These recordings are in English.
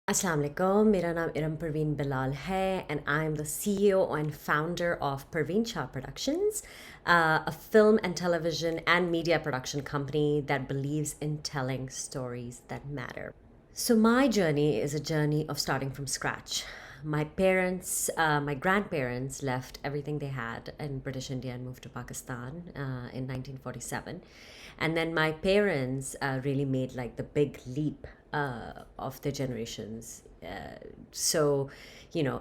Assalamu alaikum, मेरा नाम Iram Parveen Bilal है and I'm the CEO and founder of Parveen Shah Productions, a film and television and media production company that believes in telling stories that matter. So my journey is a journey of starting from scratch. My grandparents left everything they had in British India and moved to Pakistan in 1947. And then my parents really made like the big leap of their generations.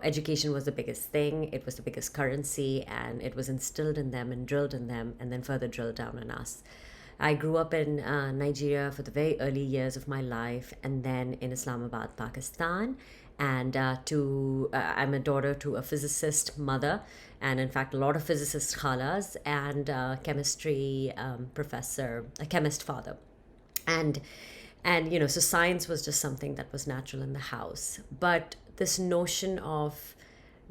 Education was the biggest thing, it was the biggest currency, and it was instilled in them and drilled in them, and then further drilled down on us. I grew up in Nigeria for the very early years of my life, and then in Islamabad, Pakistan. And I'm a daughter to a physicist mother, and in fact, a lot of physicist khalas, and chemistry professor, a chemist father. And so science was just something that was natural in the house. But this notion of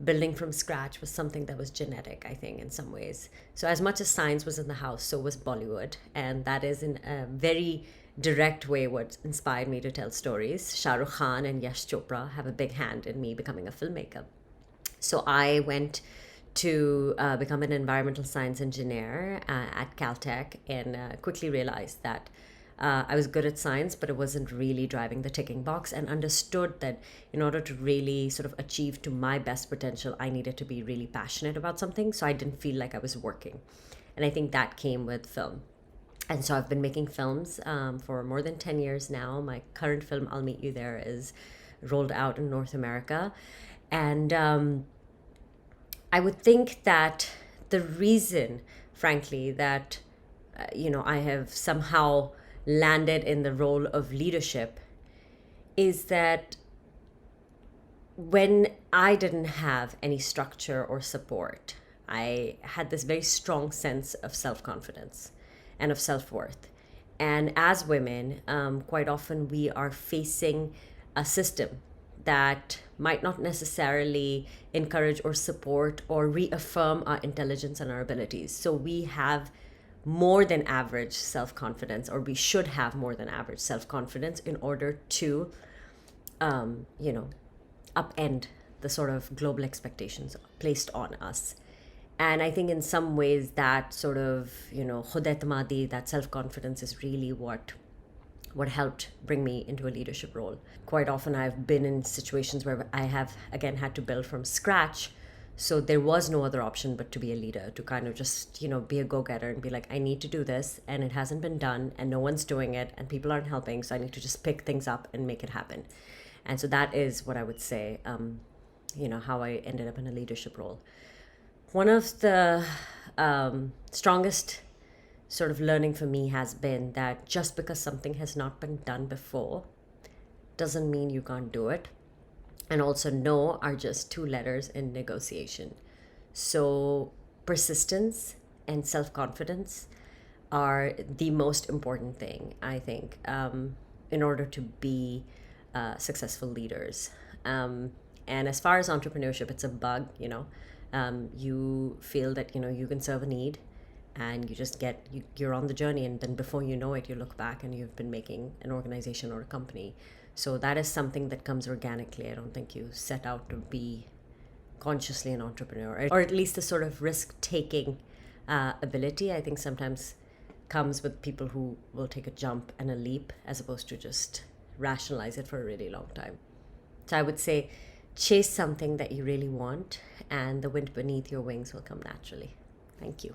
building from scratch was something that was genetic, I think, in some ways. So as much as science was in the house, so was Bollywood. And that is in a very direct way what inspired me to tell stories. Shah Rukh Khan and Yash Chopra have a big hand in me becoming a filmmaker. So I went to become an environmental science engineer at Caltech, and quickly realized that I was good at science, but it wasn't really driving the ticking box, and understood that in order to really sort of achieve to my best potential, I needed to be really passionate about something. So I didn't feel like I was working. And I think that came with film. And so I've been making films for more than 10 years now. My current film, I'll Meet You There, is rolled out in North America. And I would think that the reason, frankly, that I have somehow landed in the role of leadership is that when I didn't have any structure or support, I had this very strong sense of self-confidence and of self-worth. And as women, quite often we are facing a system that might not necessarily encourage or support or reaffirm our intelligence and our abilities. So we have more than average self-confidence, or we should have more than average self-confidence in order to, upend the sort of global expectations placed on us. And I think in some ways that sort of, khud e'timadi, that self-confidence is really what helped bring me into a leadership role. Quite often I've been in situations where I have, again, had to build from scratch. So there was no other option but to be a leader, to kind of just, be a go-getter and be like, I need to do this, and it hasn't been done, and no one's doing it, and people aren't helping, so I need to just pick things up and make it happen. And so that is what I would say, how I ended up in a leadership role. One of the strongest sort of learning for me has been that just because something has not been done before doesn't mean you can't do it. And also, no are just two letters in negotiation. So persistence and self-confidence are the most important thing, I think, in order to be successful leaders. And as far as entrepreneurship, it's a bug, you feel that, you can serve a need, and you just you're on the journey, and then before you know it, you look back and you've been making an organization or a company. So that is something that comes organically. I don't think you set out to be consciously an entrepreneur, or at least the sort of risk-taking ability, I think, sometimes comes with people who will take a jump and a leap as opposed to just rationalize it for a really long time. So I would say chase something that you really want, and the wind beneath your wings will come naturally. Thank you.